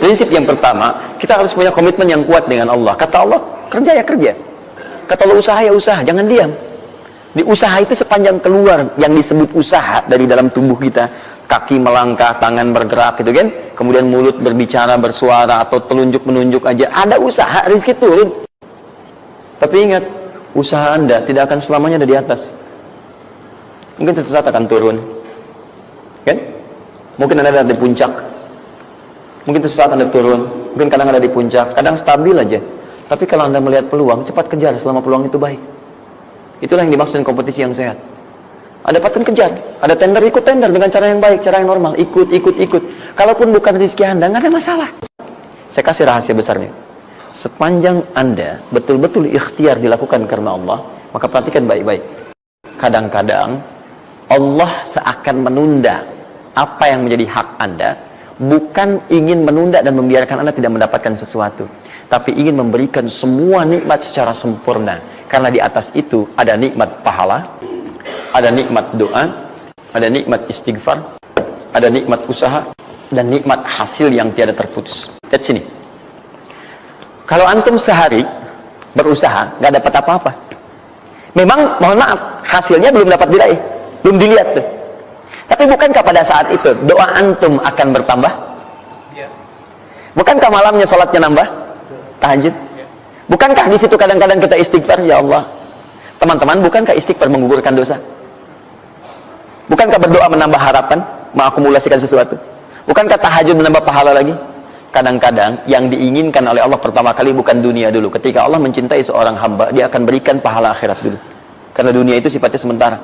Prinsip yang pertama, kita harus punya komitmen yang kuat dengan Allah. Kata Allah, kerja ya kerja. Kata Allah, usaha ya usaha, jangan diam. Di usaha itu sepanjang keluar yang disebut usaha dari dalam tubuh kita, kaki melangkah, tangan bergerak gitu kan, kemudian mulut berbicara, bersuara, atau telunjuk menunjuk aja, ada usaha, rezeki turun. Tapi ingat, usaha Anda tidak akan selamanya ada di atas. Mungkin suatu saat akan turun, kan? Mungkin Anda ada di puncak, mungkin suatu saat Anda turun, mungkin kadang ada di puncak, kadang stabil aja. Tapi kalau Anda melihat peluang, cepat kejar selama peluang itu baik. Itulah yang dimaksud kompetisi yang sehat. Ada paten kejar, ada tender, ikut tender dengan cara yang baik, cara yang normal, ikut. Kalaupun bukan rezeki Anda, nggak ada masalah. Saya kasih rahasia besarnya. Sepanjang Anda betul-betul ikhtiar dilakukan karena Allah, maka perhatikan baik-baik. Kadang-kadang Allah seakan menunda apa yang menjadi hak Anda, bukan ingin menunda dan membiarkan Anda tidak mendapatkan sesuatu, tapi ingin memberikan semua nikmat secara sempurna. Karena di atas itu ada nikmat pahala, ada nikmat doa, ada nikmat istighfar, ada nikmat usaha, dan nikmat hasil yang tiada terputus. Lihat sini. Kalau antum sehari berusaha, nggak dapat apa-apa. Memang, mohon maaf, hasilnya belum dapat diraih, belum dilihat tuh. Tapi bukankah pada saat itu doa antum akan bertambah? Bukankah malamnya salatnya nambah? Tahajud? Bukankah di situ kadang-kadang kita istighfar, ya Allah? Teman-teman, bukankah istighfar menggugurkan dosa? Bukankah berdoa menambah harapan, mengakumulasikan sesuatu? Bukankah tahajud menambah pahala lagi? Kadang-kadang yang diinginkan oleh Allah pertama kali bukan dunia dulu. Ketika Allah mencintai seorang hamba, dia akan berikan pahala akhirat dulu. Karena dunia itu sifatnya sementara.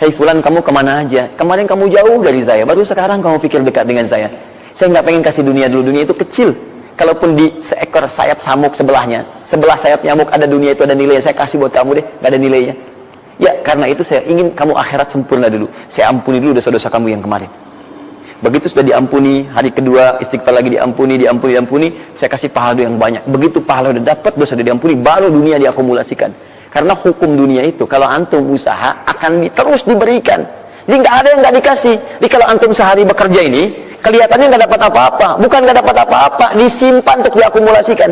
Hei fulan, kamu kemana aja? Kemarin kamu jauh dari saya, baru sekarang kamu pikir dekat dengan saya. Saya nggak pengen kasih dunia dulu, dunia itu kecil. Kalaupun di seekor sayap samuk sebelahnya, sebelah sayap nyamuk ada dunia itu, ada nilainya, saya kasih buat kamu deh, nggak ada nilainya. Ya, karena itu saya ingin kamu akhirat sempurna dulu. Saya ampuni dulu dosa-dosa kamu yang kemarin. Begitu sudah diampuni, hari kedua istighfar lagi diampuni, saya kasih pahala yang banyak. Begitu pahala udah dapat, dosa udah diampuni, baru dunia diakumulasikan. Karena hukum dunia itu, kalau antum usaha akan terus diberikan. Jadi nggak ada yang nggak dikasih. Jadi kalau antum sehari bekerja ini, kelihatannya nggak dapat apa-apa, bukan nggak dapat apa-apa, disimpan untuk diakumulasikan.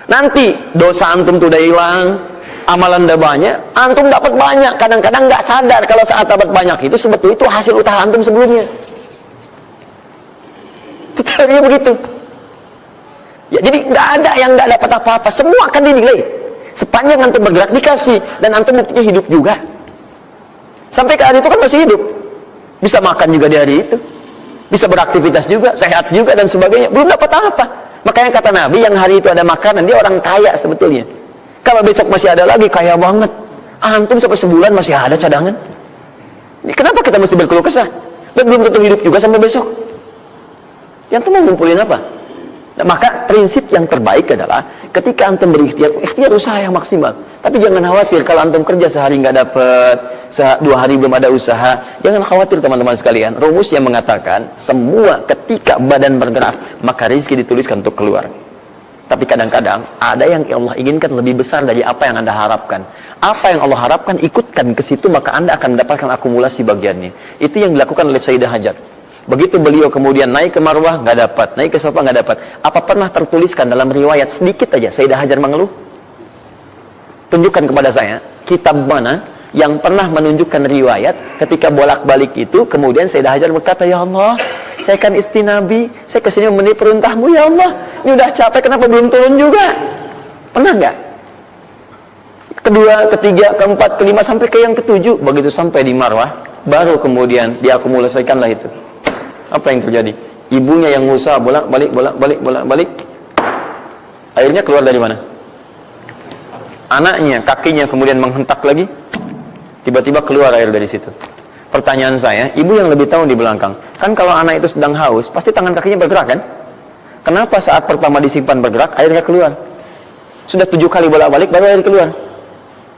Nanti dosa antum tuh udah hilang, amalan udah banyak, antum dapat banyak. Kadang-kadang nggak sadar kalau saat dapat banyak itu sebetulnya itu hasil usaha antum sebelumnya. Teorinya begitu. Ya, jadi nggak ada yang nggak dapat apa-apa, semua akan dinilai. Sepanjang antum bergerak dikasih, dan antum buktinya hidup juga. Sampai ke hari itu kan masih hidup, bisa makan juga di hari itu, bisa beraktivitas juga, sehat juga dan sebagainya. Belum dapat apa. Makanya kata Nabi, yang hari itu ada makanan, dia orang kaya sebetulnya. Kalau besok masih ada lagi, kaya banget. Antum sampai sebulan masih ada cadangan. Ini kenapa kita mesti berkeluh kesah? Dan belum tentu hidup juga sampai besok. Yang tuh mau ngumpulin apa? Nah, maka prinsip yang terbaik adalah ketika antum berikhtiar, ikhtiar usaha yang maksimal. Tapi jangan khawatir kalau antum kerja sehari nggak dapat, 2 hari belum ada usaha. Jangan khawatir teman-teman sekalian. Rumus yang mengatakan semua ketika badan bergerak maka rezeki dituliskan untuk keluar. Tapi kadang-kadang ada yang Allah inginkan lebih besar dari apa yang Anda harapkan. Apa yang Allah harapkan ikutkan ke situ, maka Anda akan mendapatkan akumulasi bagiannya. Itu yang dilakukan oleh Sayyidah Hajar. Begitu beliau kemudian naik ke Marwah, nggak dapat, naik ke Safa nggak dapat. Apa pernah tertuliskan dalam riwayat sedikit aja Sayyidah Hajar mengeluh? Tunjukkan kepada saya kitab mana yang pernah menunjukkan riwayat ketika bolak-balik itu kemudian Sayyidah Hajar berkata, ya Allah, saya kan istri Nabi, saya kesini memenuhi perintahmu, ya Allah, ini udah capek, kenapa belum turun juga? Pernah nggak? Kedua, ketiga, keempat, kelima, sampai ke yang ketujuh. Begitu sampai di Marwah, baru kemudian diakumulasikanlah itu. Apa yang terjadi? Ibunya yang usaha bolak-balik. Akhirnya keluar dari mana? Anaknya, kakinya kemudian menghentak lagi. Tiba-tiba keluar air dari situ. Pertanyaan saya, ibu yang lebih tahu di belakang. Kan kalau anak itu sedang haus, pasti tangan kakinya bergerak kan? Kenapa saat pertama disimpan bergerak, airnya keluar? Sudah 7 kali bolak-balik, baru air keluar.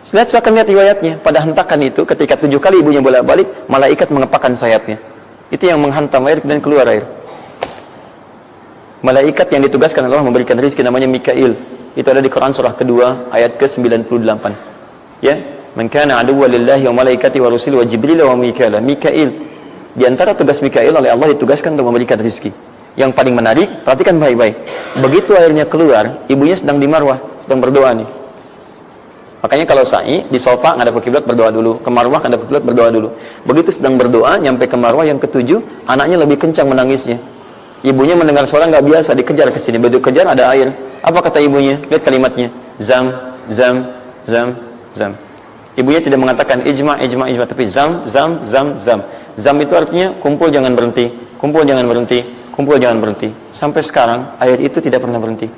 Saya akan lihat riwayatnya. Pada hentakan itu, ketika 7 kali ibunya bolak-balik, malaikat mengepakkan sayapnya. Itu yang menghantam air dan keluar air. Malaikat yang ditugaskan Allah memberikan rezeki namanya Mikail. Itu ada di Quran surah kedua ayat ke-98. Ya, man kana aduwwan lillahi wa malaikati wa rusuli wa jibril wa mikail. Mikail. Di antara tugas Mikail oleh Allah ditugaskan untuk memberikan rezeki. Yang paling menarik, perhatikan baik-baik. Begitu airnya keluar, ibunya sedang di marwah, sedang berdoa nih. Makanya kalau sa'i, di sofa ngadap ke kiblat berdoa dulu, ke marwah ngadap ke kiblat berdoa dulu. Begitu sedang berdoa, nyampe ke marwah yang ketujuh, anaknya lebih kencang menangisnya. Ibunya mendengar suara nggak biasa, dikejar ke sini. Begitu kejar ada air. Apa kata ibunya? Lihat kalimatnya. Zam, zam, zam, zam. Ibunya tidak mengatakan ijma, ijma, ijma, tapi zam, zam, zam, zam. Zam itu artinya kumpul jangan berhenti, kumpul jangan berhenti, kumpul jangan berhenti. Sampai sekarang air itu tidak pernah berhenti.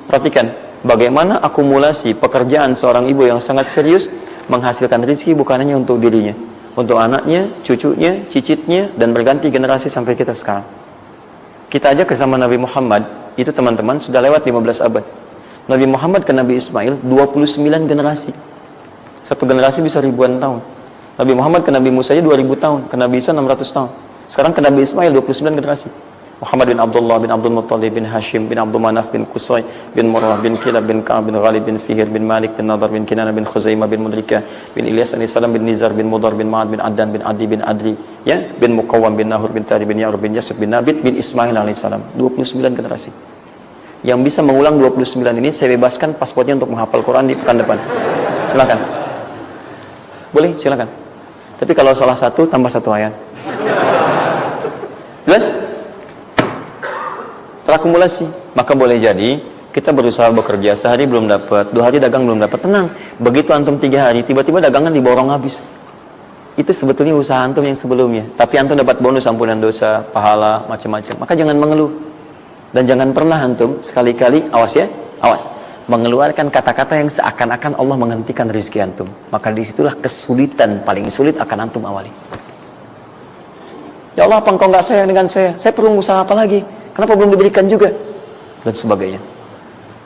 Perhatikan bagaimana akumulasi pekerjaan seorang ibu yang sangat serius menghasilkan rezeki bukan hanya untuk dirinya, untuk anaknya, cucunya, cicitnya, dan berganti generasi sampai kita sekarang. Kita aja ke zaman Nabi Muhammad, itu teman-teman sudah lewat 15 abad. Nabi Muhammad ke Nabi Ismail 29 generasi. Satu generasi bisa ribuan tahun. Nabi Muhammad ke Nabi Musa aja 2000 tahun, ke Nabi Isa 600 tahun. Sekarang ke Nabi Ismail 29 generasi. Muhammad bin Abdullah bin Abdul Muttalib bin Hashim bin Abdul Manaf bin Qusay bin Murrah bin Kilab bin Ka'ab bin Ghalib bin Fihir bin Malik bin Nadar bin Kinana bin Khuzaimah bin Mudrikah bin Ilyas alaihissalam bin Nizar bin Mudar bin Ma'ad bin Adnan bin Adi bin Adri ya bin Muqawwam bin Nahur bin Tari bin Ya'rub bin Yasib bin Nabit bin Ismail alaihissalam. 29 generasi. Yang bisa mengulang 29 ini saya bebaskan paspornya untuk menghafal Quran di pekan depan. Silakan. Boleh, silakan. Tapi kalau salah satu tambah satu ayat. Jelas? Terakumulasi. Maka boleh jadi kita berusaha bekerja, sehari belum dapat, 2 hari dagang belum dapat, tenang. Begitu antum 3 hari, tiba-tiba dagangan diborong habis. Itu sebetulnya usaha antum yang sebelumnya. Tapi antum dapat bonus ampunan dosa, pahala, macam-macam. Maka jangan mengeluh. Dan jangan pernah antum sekali-kali, awas ya, awas, mengeluarkan kata-kata yang seakan-akan Allah menghentikan rezeki antum. Maka disitulah kesulitan paling sulit akan antum awali. Ya Allah, apa engkau nggak sayang dengan saya? Saya perlu usaha apa lagi? Kenapa belum diberikan juga? Dan sebagainya.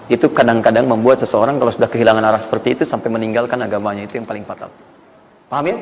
Itu kadang-kadang membuat seseorang kalau sudah kehilangan arah seperti itu sampai meninggalkan agamanya. Itu yang paling fatal. Paham ya?